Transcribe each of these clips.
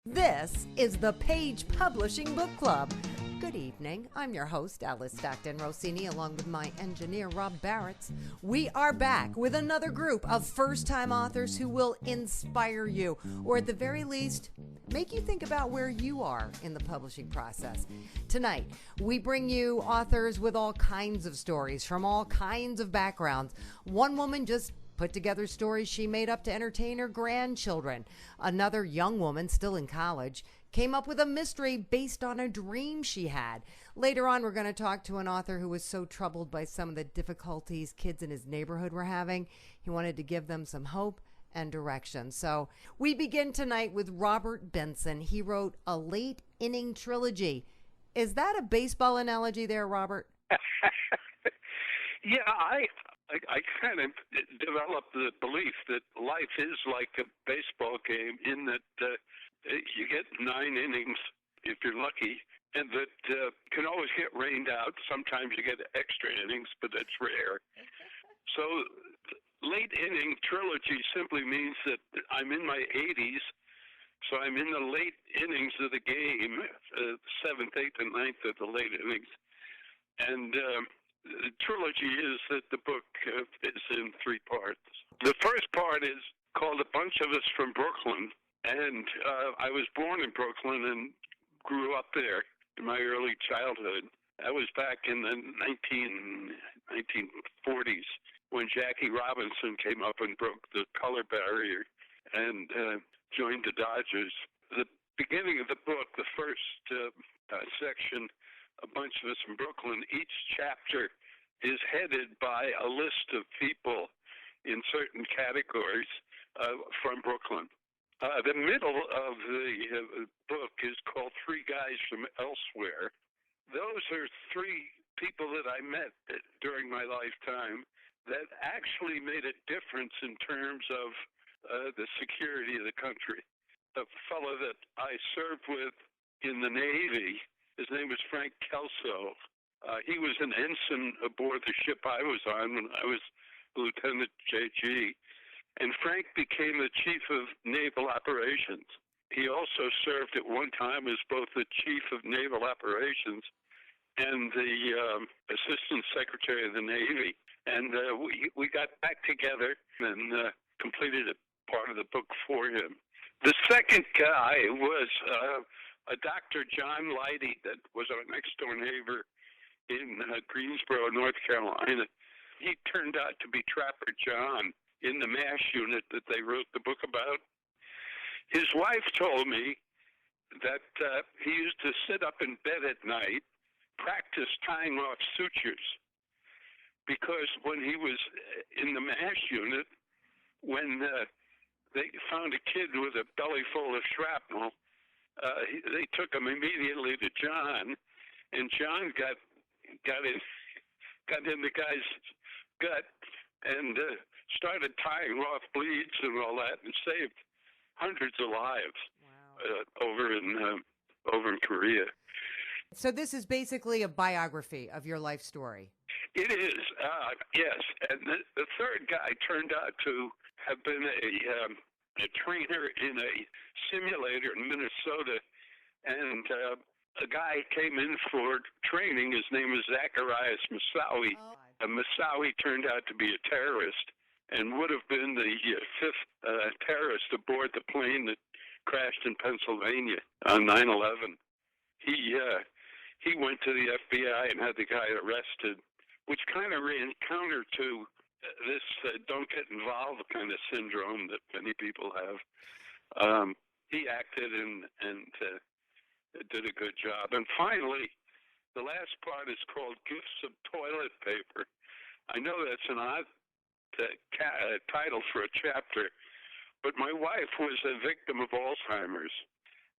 This is the Page Publishing Book Club. Good evening. I'm your host, Alice Stockton Rossini, along with my engineer, Rob Barretts. We are back with another group of first-time authors who will inspire you, or at the very least, make you think about where you are in the publishing process. Tonight, we bring you authors with all kinds of stories from all kinds of backgrounds. One woman just put together stories she made up to entertain her grandchildren. Another young woman, still in college, came up with a mystery based on a dream she had. Later on, we're going to talk to an author who was so troubled by some of the difficulties kids in his neighborhood were having. He wanted to give them some hope and direction. So we begin tonight with Robert Benson. He wrote a LateHitting Trilogy. Is that a baseball analogy there, Robert? Yeah, I kind of developed the belief that life is like a baseball game in that you get 9 innings if you're lucky, and that can always get rained out. Sometimes you get extra innings, but that's rare. So late inning trilogy simply means that I'm in my 80s, so I'm in the late innings of the game, 7th, 8th, and 9th of the late innings. And the trilogy is that the book is in 3 parts. The first part is called A Bunch of Us from Brooklyn, and I was born in Brooklyn and grew up there in my early childhood. I was back in the 1940s when Jackie Robinson came up and broke the color barrier and joined the Dodgers. The beginning of the book, the first section, A Bunch of Us from Brooklyn, each chapter is headed by a list of people in certain categories from Brooklyn. The middle of the book is called Three Guys from Elsewhere. Those are 3 people that I met during my lifetime that actually made a difference in terms of the security of the country. The fellow that I served with in the Navy, his name was Frank Kelso. He was an ensign aboard the ship I was on when I was Lieutenant JG. And Frank became the chief of naval operations. He also served at one time as both the chief of naval operations and the assistant secretary of the Navy. And we got back together and completed a part of the book for him. The second guy was a Dr. John Leidy that was our next-door neighbor in Greensboro, North Carolina. He turned out to be Trapper John in the MASH unit that they wrote the book about. His wife told me that he used to sit up in bed at night, practice tying off sutures, because when he was in the MASH unit, when they found a kid with a belly full of shrapnel, they took him immediately to John, and John got in the guy's gut and started tying off bleeds and all that, and saved hundreds of lives. Wow. Over in Korea. So this is basically a biography of your life story. It is, yes. And the third guy turned out to have been a trainer in a simulator in Minnesota, and a guy came in for training. His name was Zacharias Moussaoui. Oh. Moussaoui turned out to be a terrorist and would have been the 5th terrorist aboard the plane that crashed in Pennsylvania on 9/11. He went to the FBI and had the guy arrested, which kind of ran counter to this don't get involved kind of syndrome that many people have. He acted and did a good job. And finally, the last part is called Gifts of Toilet Paper. I know that's an odd title for a chapter, but my wife was a victim of Alzheimer's.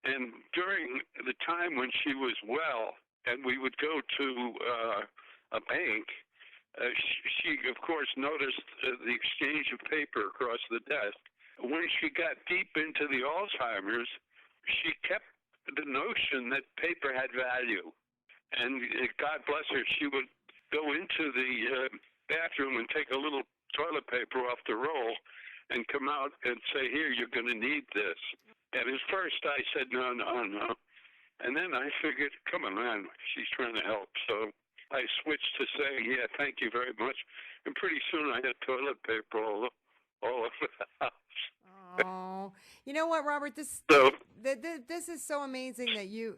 And during the time when she was well, and we would go to a bank, she, of course, noticed the exchange of paper across the desk. When she got deep into the Alzheimer's, she kept the notion that paper had value. And God bless her, she would go into the bathroom and take a little toilet paper off the roll and come out and say, here, you're going to need this. And at first I said, no, no, no. And then I figured, come on, man, she's trying to help. So I switched to saying, yeah, thank you very much. And pretty soon I had toilet paper all over the house. Oh, you know what, Robert? This is so amazing that you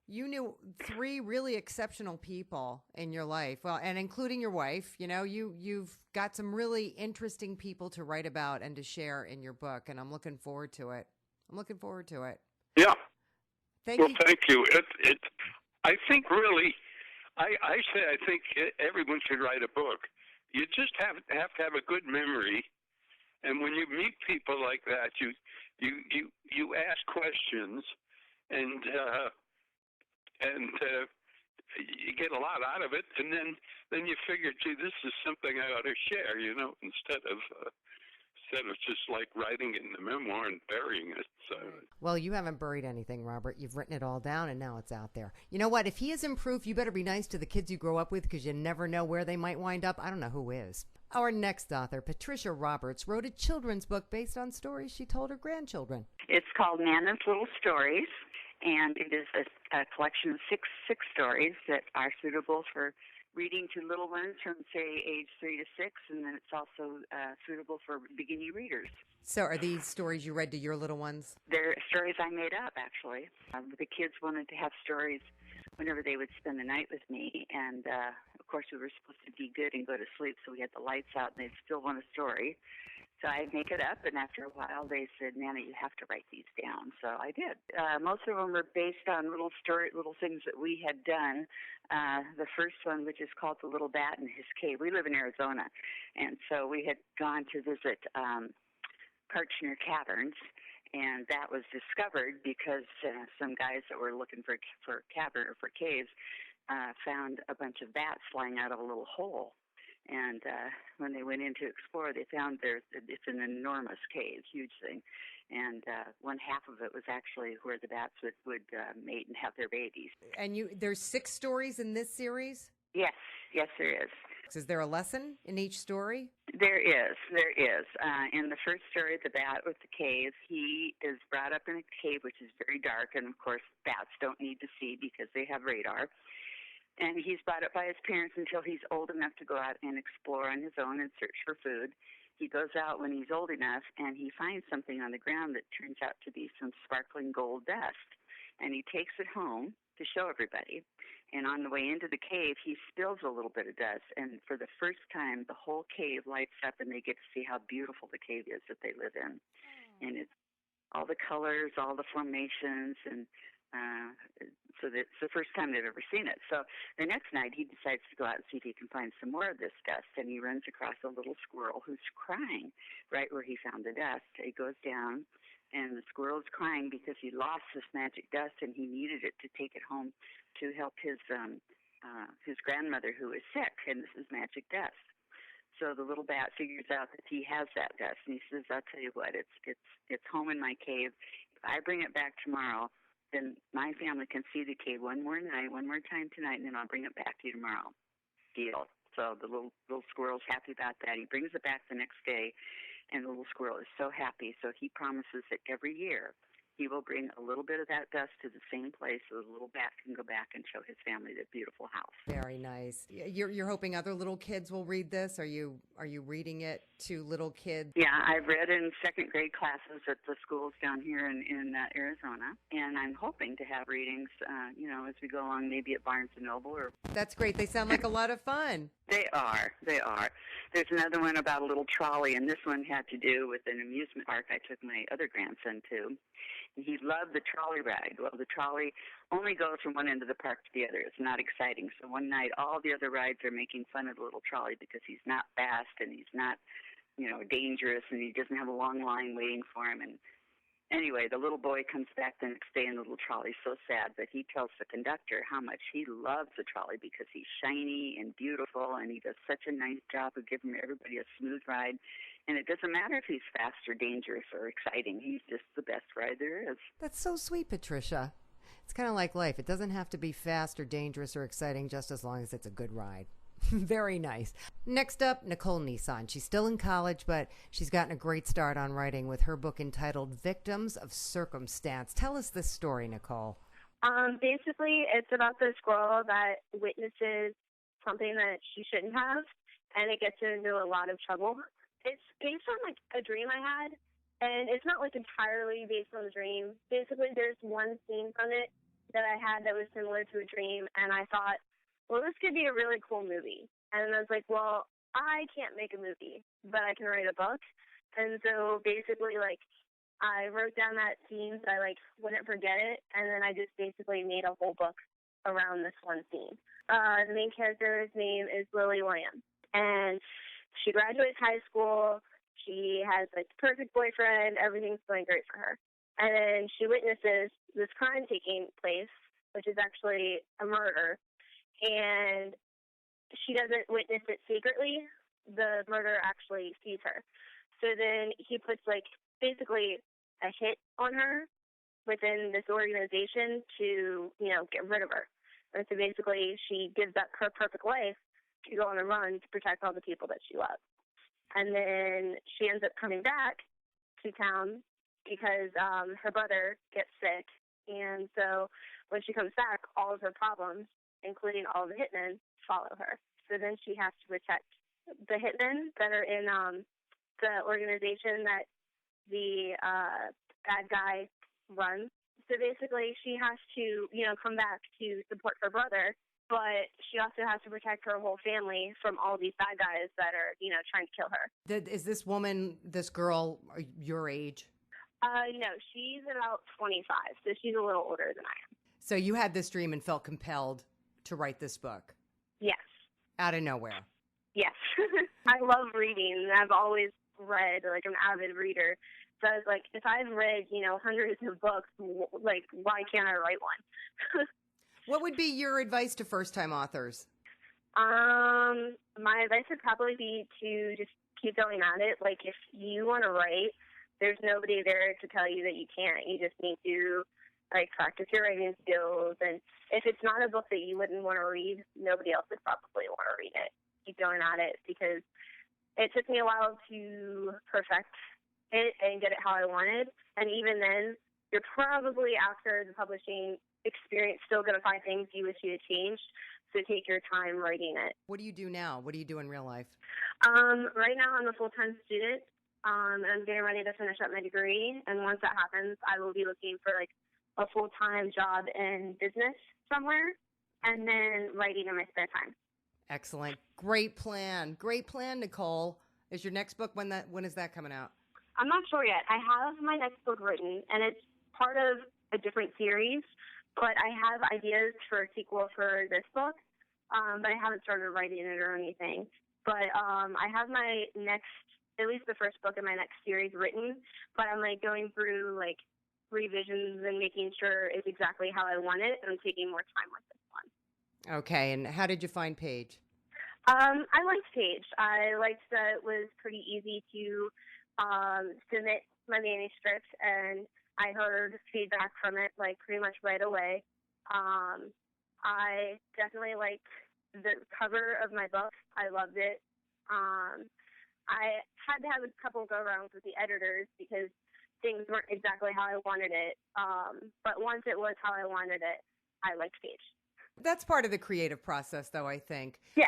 knew 3 really exceptional people in your life. Well, and including your wife. You know, you've got some really interesting people to write about and to share in your book, and I'm looking forward to it. Yeah. Thank well, you. Thank you. I think really, I say I think everyone should write a book. You just have to have a good memory, and when you meet people like that, you ask questions, and you get a lot out of it, and then you figure, gee, this is something I ought to share, instead of just like writing it in the memoir and burying it. So. Well, you haven't buried anything, Robert. You've written it all down, and now it's out there. You know what? If he isn't proof, you better be nice to the kids you grow up with, because you never know where they might wind up. I don't know who is. Our next author, Patricia Roberts, wrote a children's book based on stories she told her grandchildren. It's called Manorville Stories, and it is a collection of six stories that are suitable for reading to little ones from, say, age 3 to 6, and then it's also suitable for beginning readers. So are these stories you read to your little ones? They're stories I made up, actually. The kids wanted to have stories whenever they would spend the night with me, and of course we were supposed to be good and go to sleep, so we had the lights out, and they'd still want a story. So I'd make it up, and after a while they said, Nana, you have to write these down. So I did. Most of them were based on little things that we had done. The first one, which is called The Little Bat in His Cave. We live in Arizona, and so we had gone to visit Kartchner Caverns, and that was discovered because some guys that were looking for a cavern or for caves found a bunch of bats flying out of a little hole. And when they went in to explore, they found it's an enormous cave, huge thing. And one half of it was actually where the bats would mate and have their babies. And there's 6 stories in this series? Yes, there is. Is there a lesson in each story? There is. In the first story, the bat with the cave, he is brought up in a cave which is very dark, and of course bats don't need to see because they have radar. And he's brought up by his parents until he's old enough to go out and explore on his own and search for food. He goes out when he's old enough, and he finds something on the ground that turns out to be some sparkling gold dust. And he takes it home to show everybody. And on the way into the cave, he spills a little bit of dust. And for the first time, the whole cave lights up, and they get to see how beautiful the cave is that they live in. And it's all the colors, all the formations, and so it's the first time they've ever seen it. So the next night he decides to go out and see if he can find some more of this dust, and he runs across a little squirrel who's crying right where he found the dust. He goes down, and the squirrel is crying because he lost this magic dust, and he needed it to take it home to help his grandmother who is sick, and this is magic dust. So the little bat figures out that he has that dust, and he says, I'll tell you what, it's home in my cave. If I bring it back tomorrow, then my family can see the cave one more time tonight, and then I'll bring it back to you tomorrow. Deal. So the little squirrel's happy about that. He brings it back the next day, and the little squirrel is so happy. So he promises that every year he will bring a little bit of that dust to the same place so the little bat can go back and show his family the beautiful house. Very nice. You're hoping other little kids will read this? Are you reading it to little kids? Yeah, I've read in second grade classes at the schools down here in Arizona, and I'm hoping to have readings, as we go along, maybe at Barnes & Noble. That's great. They sound like a lot of fun. They are. There's another one about a little trolley, and this one had to do with an amusement park I took my other grandson to. He loved the trolley ride. Well, the trolley only goes from one end of the park to the other. It's not exciting. So one night, all the other rides are making fun of the little trolley because he's not fast and he's not, dangerous, and he doesn't have a long line waiting for him. And anyway, the little boy comes back the next day in the little trolley, so sad, but he tells the conductor how much he loves the trolley because he's shiny and beautiful, and he does such a nice job of giving everybody a smooth ride. And it doesn't matter if he's fast or dangerous or exciting. He's just the best ride there is. That's so sweet, Patricia. It's kind of like life. It doesn't have to be fast or dangerous or exciting just as long as it's a good ride. Very nice. Next up, Nicole Nissan. She's still in college, but she's gotten a great start on writing with her book entitled Victims of Circumstance. Tell us this story, Nicole. Basically, it's about this girl that witnesses something that she shouldn't have, and it gets her into a lot of trouble. It's based on, like, a dream I had, and it's not, like, entirely based on the dream. Basically, there's one scene from it that I had that was similar to a dream, and I thought, well, this could be a really cool movie. And I was like, well, I can't make a movie, but I can write a book. And so basically, like, I wrote down that scene so I, like, wouldn't forget it, and then I just basically made a whole book around this one scene. The main character's name is Lily Lamb, and she graduates high school. She has, like, the perfect boyfriend. Everything's going great for her. And then she witnesses this crime taking place, which is actually a murder, and she doesn't witness it secretly. The murderer actually sees her. So then he puts, like, basically a hit on her within this organization to, you know, get rid of her. And so basically she gives up her perfect life to go on a run to protect all the people that she loves. And then she ends up coming back to town because her brother gets sick. And so when she comes back, all of her problems, including all the hitmen, follow her. So then she has to protect the hitmen that are in the organization that the bad guy runs. So basically she has to, you know, come back to support her brother, but she also has to protect her whole family from all these bad guys that are, you know, trying to kill her. Is this woman, this girl, your age? No, she's about 25, so she's a little older than I am. So you had this dream and felt compelled to write this book? Yes. Out of nowhere? Yes. I love reading, and I've always read, like, an avid reader. So I was like, if I've read, you know, hundreds of books, like, why can't I write one? What would be your advice to first-time authors? My advice would probably be to just keep going at it. Like, if you want to write, there's nobody there to tell you that you can't. You just need to, like, practice your writing skills. And if it's not a book that you wouldn't want to read, nobody else would probably want to read it. Keep going at it, because it took me a while to perfect it and get it how I wanted. And even then, you're probably, after the publishing experience, still going to find things you wish you had changed. So take your time writing it. What do you do now? What do you do in real life? Right now, I'm a full-time student. I'm getting ready to finish up my degree. And once that happens, I will be looking for, like, a full-time job in business somewhere, and then writing in my spare time. Excellent. Great plan. Great plan, Nicole. Is your next book, when is that coming out? I'm not sure yet. I have my next book written, and it's part of a different series, but I have ideas for a sequel for this book, but I haven't started writing it or anything. But I have my next, at least the first book in my next series written, but I'm, like, going through, like, revisions and making sure it's exactly how I want it, and I'm taking more time with this one. Okay, and how did you find Paige? I liked Paige. I liked that it was pretty easy to submit my manuscript, and I heard feedback from it, like, pretty much right away. I definitely liked the cover of my book. I loved it. I had to have a couple go-arounds with the editors because things weren't exactly how I wanted it. But once it was how I wanted it, I liked Paige. That's part of the creative process, though, I think. Yeah.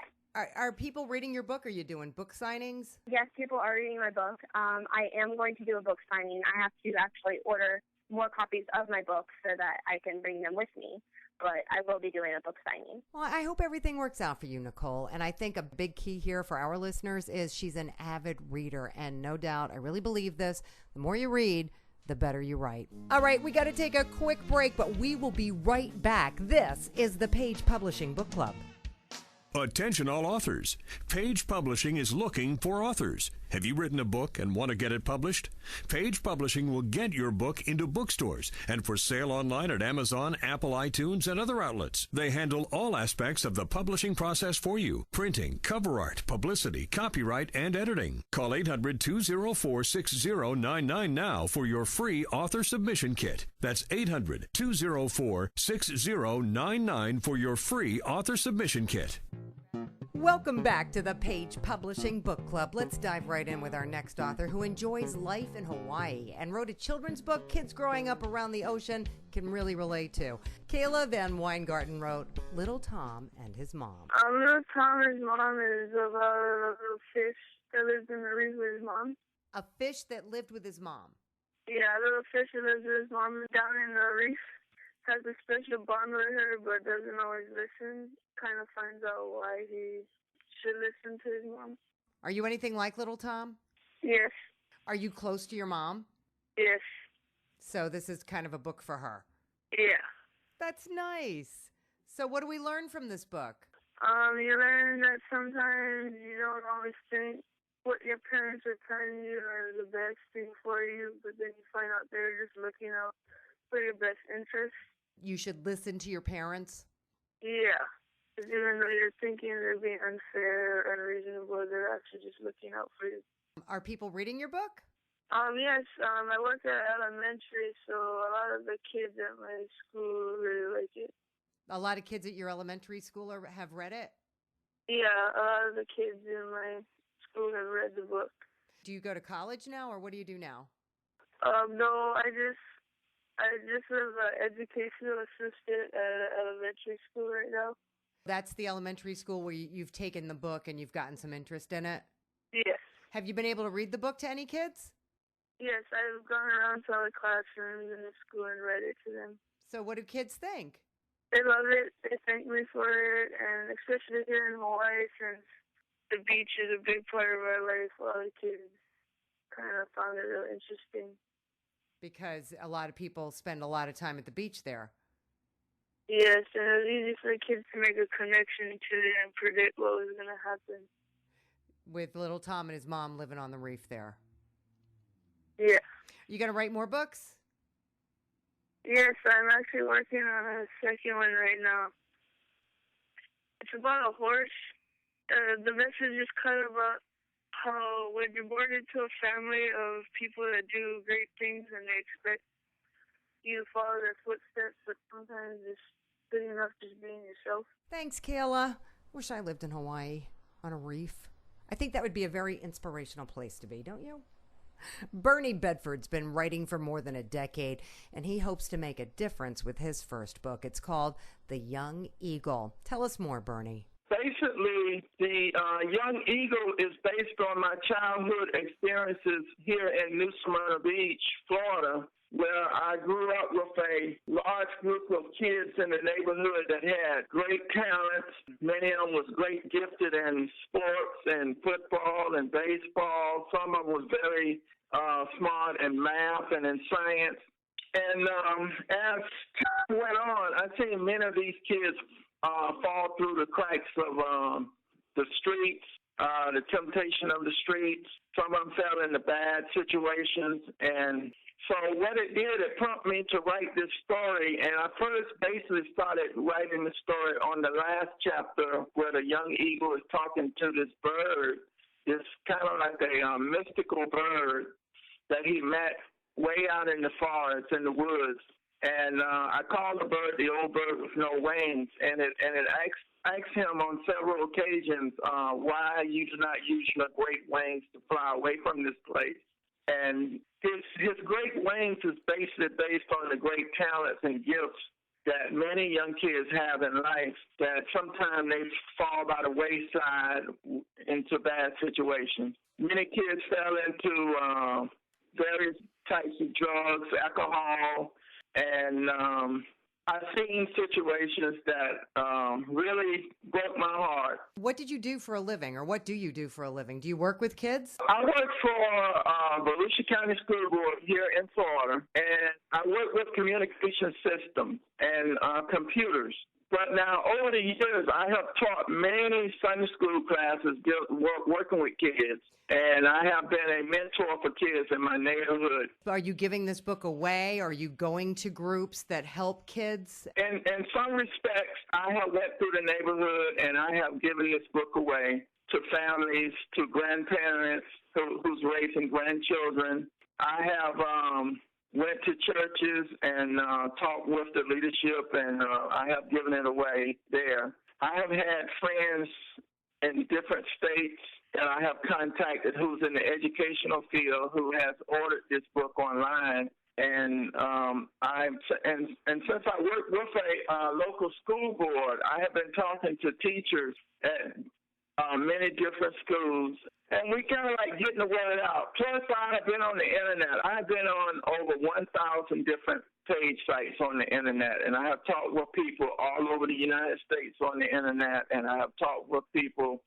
Are people reading your book? Are you doing book signings? Yes, people are reading my book. I am going to do a book signing. I have to actually order more copies of my book so that I can bring them with me. But I will be doing a book signing. Well, I hope everything works out for you, Nicole. And I think a big key here for our listeners is she's an avid reader. And no doubt, I really believe this, the more you read, the better you write. All right, we got to take a quick break, but we will be right back. This is the Page Publishing Book Club. Attention all authors. Page Publishing is looking for authors. Have you written a book and want to get it published? Page Publishing will get your book into bookstores and for sale online at Amazon, Apple iTunes, and other outlets. They handle all aspects of the publishing process for you. Printing, cover art, publicity, copyright, and editing. Call 800-204-6099 now for your free author submission kit. That's 800-204-6099 for your free author submission kit. Welcome back to the Page Publishing Book Club. Let's dive right in with our next author who enjoys life in Hawaii and wrote a children's book kids growing up around the ocean can really relate to. Kayla Van Weingarten wrote Little Tom and His Mom. Little Tom and his mom is about a little fish that lives in the reef with his mom. A fish that lived with his mom. Yeah, a little fish that lives with his mom down in the reef. Has a special bond with her, but doesn't always listen. Kind of finds out why he should listen to his mom. Are you anything like Little Tom? Yes. Are you close to your mom? Yes. So this is kind of a book for her. Yeah. That's nice. So what do we learn from this book? You learn that sometimes you don't always think what your parents are telling you are the best thing for you, but then you find out they're just looking out for your best interest. You should listen to your parents? Yeah. Because even though you're thinking they're being unfair or unreasonable, they're actually just looking out for you. Are people reading your book? Yes. I work at elementary, so a lot of the kids at my school really like it. A lot of kids at your elementary school have read it? Yeah, a lot of the kids in my school have read the book. Do you go to college now, or what do you do now? No, I just was an educational assistant at an elementary school right now. That's the elementary school where you've taken the book and you've gotten some interest in it? Yes. Have you been able to read the book to any kids? Yes, I've gone around to all the classrooms in the school and read it to them. So what do kids think? They love it. They thank me for it, and especially here in Hawaii, since the beach is a big part of our life, all the kids kind of found it real interesting. Because a lot of people spend a lot of time at the beach there. Yes, and it was easy for the kids to make a connection to it and predict what was going to happen. With Little Tom and his mom living on the reef there. Yeah. You going to write more books? Yes, I'm actually working on a second one right now. It's about a horse. The message is kind of about how when you're born into a family of people that do great things and they expect you to follow their footsteps, but sometimes it's good enough just being yourself. Thanks, Kayla. Wish I lived in Hawaii on a reef. I think that would be a very inspirational place to be, don't you? Bernie Bedford's been writing for more than a decade, and he hopes to make a difference with his first book. It's called The Young Eagle. Tell us more, Bernie. Basically, the Young Eagle is based on my childhood experiences here in New Smyrna Beach, Florida, where I grew up with a large group of kids in the neighborhood that had great talents. Many of them was great gifted in sports and football and baseball. Some of them was very smart in math and in science. And as time went on, I seen many of these kids fall through the cracks of the streets, the temptation of the streets. Some of them fell into bad situations. And so what it did, it prompted me to write this story. And I first basically started writing the story on the last chapter where the young eagle is talking to this bird. It's kind of like a mystical bird that he met way out in the forest, in the woods. And I called the bird the old bird with no wings, and it asked him on several occasions why you do not use your great wings to fly away from this place. And his great wings is basically based on the great talents and gifts that many young kids have in life, that sometimes they fall by the wayside into bad situations. Many kids fell into various types of drugs, alcohol, and I've seen situations that really broke my heart. What did you do for a living, or what do you do for a living? Do you work with kids? I work for Volusia County School Board here in Florida, and I work with communication systems and computers. But now, over the years, I have taught many Sunday school classes working with kids, and I have been a mentor for kids in my neighborhood. Are you giving this book away? Are you going to groups that help kids? In some respects, I have went through the neighborhood, and I have given this book away to families, to grandparents who's raising grandchildren. I have went to churches and talked with the leadership, and I have given it away there. I have had friends in different states that I have contacted who's in the educational field who has ordered this book online. And since I work with a local school board, I have been talking to teachers at many different schools, and we kind of like getting the word out. Plus, I have been on the internet. I have been on over 1,000 different page sites on the internet, and I have talked with people all over the United States on the internet, and I have talked with people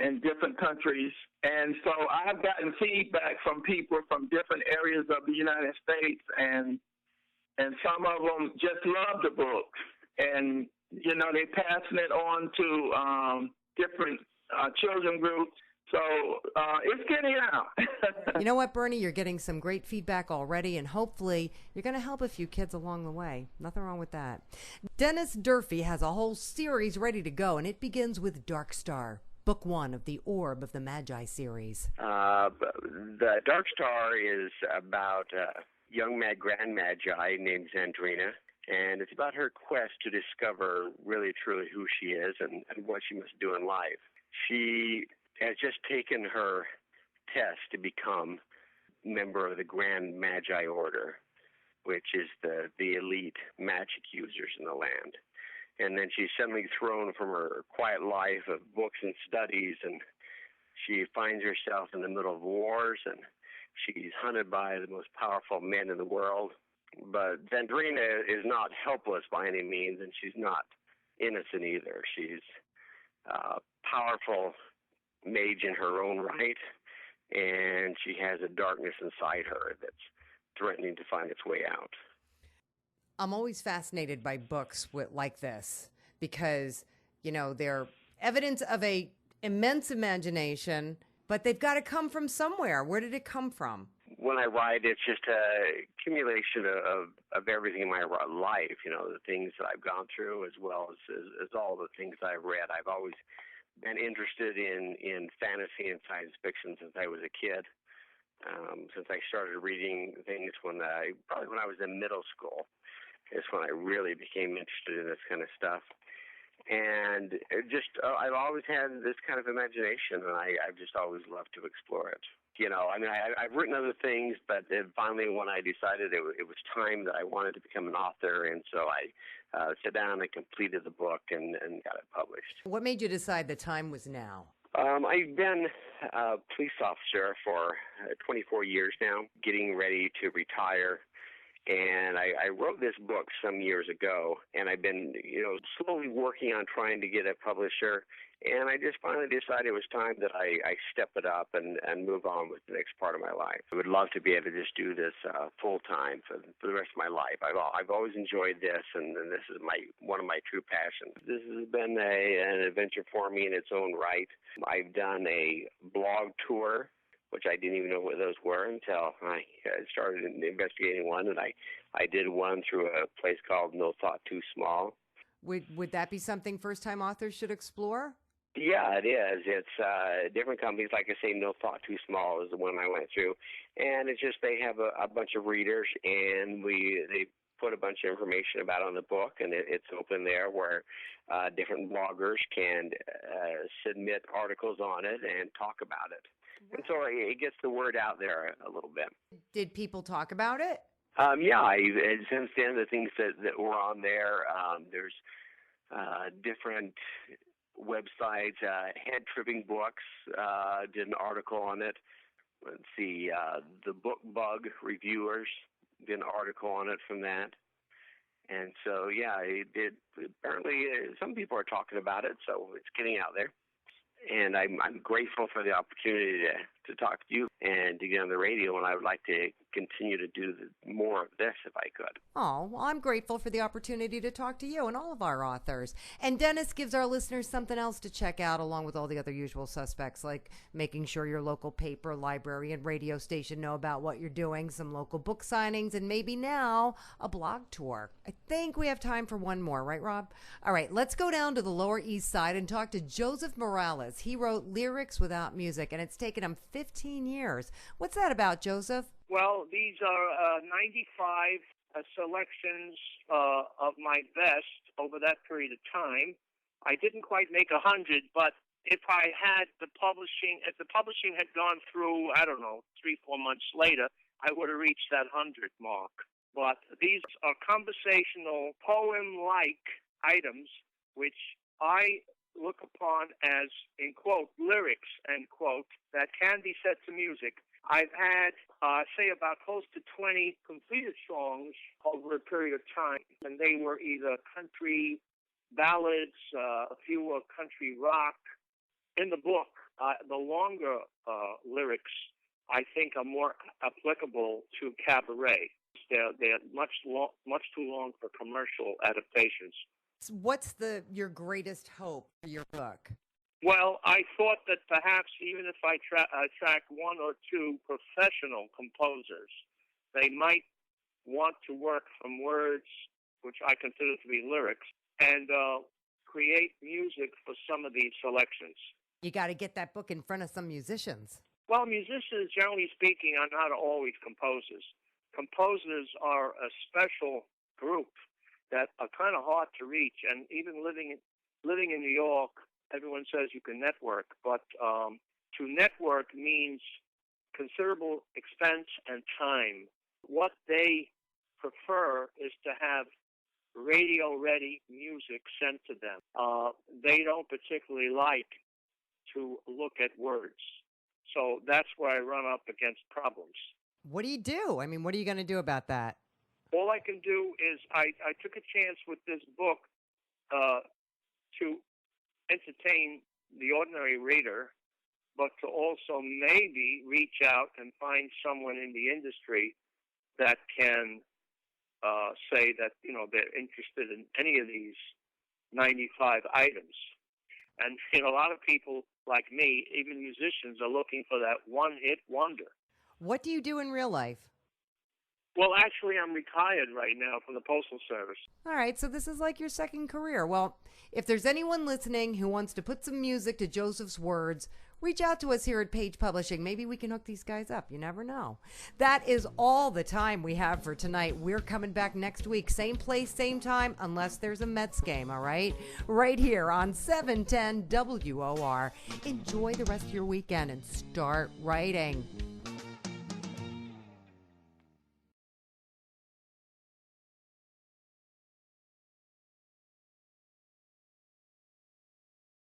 in different countries. And so I have gotten feedback from people from different areas of the United States, and some of them just love the book. And, you know, they're passing it on to different children groups. So it's getting out. You know what, Bernie? You're getting some great feedback already, and hopefully you're going to help a few kids along the way. Nothing wrong with that. Dennis Durfee has a whole series ready to go, and it begins with Dark Star, Book 1 of the Orb of the Magi series. The Dark Star is about a young Grand Magi named Zandrina, and it's about her quest to discover really truly who she is and what she must do in life. She has just taken her test to become a member of the Grand Magi Order, which is the elite magic users in the land. And then she's suddenly thrown from her quiet life of books and studies, and she finds herself in the middle of wars, and she's hunted by the most powerful men in the world. But Zandrina is not helpless by any means, and she's not innocent either. She's a powerful mage in her own right, and she has a darkness inside her that's threatening to find its way out. I'm always fascinated by books like this because, you know, they're evidence of a immense imagination, but they've got to come from somewhere. Where did it come from? When I write, it's just a accumulation of everything in my life, you know, the things that I've gone through as well as all the things I've read. I've always been interested in fantasy and science fiction since I was a kid. Since I started reading things probably when I was in middle school, is when I really became interested in this kind of stuff. And I've always had this kind of imagination, and I've just always loved to explore it. You know, I mean, I've written other things, but finally when I decided it was time that I wanted to become an author, and so I sat down and completed the book and got it published. What made you decide the time was now? I've been a police officer for 24 years now, getting ready to retire. And I wrote this book some years ago, and I've been, you know, slowly working on trying to get a publisher. And I just finally decided it was time that I step it up and move on with the next part of my life. I would love to be able to just do this full time for the rest of my life. I've always enjoyed this, and this is one of my true passions. This has been an adventure for me in its own right. I've done a blog tour, which I didn't even know what those were until I started investigating one, and I did one through a place called No Thought Too Small. Would that be something first-time authors should explore? Yeah, it is. It's different companies. Like I say, No Thought Too Small is the one I went through, and it's just they have a bunch of readers, and they put a bunch of information about it on the book, and it's open there where different bloggers can submit articles on it and talk about it. And so it gets the word out there a little bit. Did people talk about it? Yeah, since then, the things that were on there, there's different websites. Head Tripping Books did an article on it. Let's see, the Book Bug reviewers did an article on it from that. And so, yeah, apparently some people are talking about it, so it's getting out there. And I'm grateful for the opportunity to talk to you and to get on the radio, and I would like to continue to do more of this if I could. Oh, well, I'm grateful for the opportunity to talk to you and all of our authors. And Dennis gives our listeners something else to check out along with all the other usual suspects, like making sure your local paper, library, and radio station know about what you're doing, some local book signings, and maybe now a blog tour. I think we have time for one more, right, Rob? All right, let's go down to the Lower East Side and talk to Joseph Morales. He wrote Lyrics Without Music, and it's taken him 15 years. What's that about, Joseph? Well, these are 95 selections of my best over that period of time. I didn't quite make 100, but if I had if the publishing had gone through, I don't know, 3-4 months later, I would have reached that 100 mark. But these are conversational, poem-like items, which I look upon as, in quote, lyrics, end quote, that can be set to music. I've had, say, about close to 20 completed songs over a period of time, and they were either country ballads, a few were country rock. In the book, the longer lyrics, I think, are more applicable to cabaret. They're much too long for commercial adaptations. What's your greatest hope for your book? Well, I thought that perhaps even if I track one or two professional composers, they might want to work from words, which I consider to be lyrics, and create music for some of these selections. You got to get that book in front of some musicians. Well, musicians, generally speaking, are not always composers. Composers are a special group that are kind of hard to reach, and even living in New York, everyone says you can network, but to network means considerable expense and time. What they prefer is to have radio-ready music sent to them. They don't particularly like to look at words. So that's where I run up against problems. What do you do? I mean, what are you going to do about that? All I can do is I took a chance with this book to entertain the ordinary reader, but to also maybe reach out and find someone in the industry that can say that, they're interested in any of these 95 items. And a lot of people like me, even musicians, are looking for that one-hit wonder. What do you do in real life? Well, actually, I'm retired right now from the Postal Service. All right, so this is like your second career. Well, if there's anyone listening who wants to put some music to Joseph's words, reach out to us here at Page Publishing. Maybe we can hook these guys up. You never know. That is all the time we have for tonight. We're coming back next week. Same place, same time, unless there's a Mets game, all right? Right here on 710 WOR. Enjoy the rest of your weekend and start writing.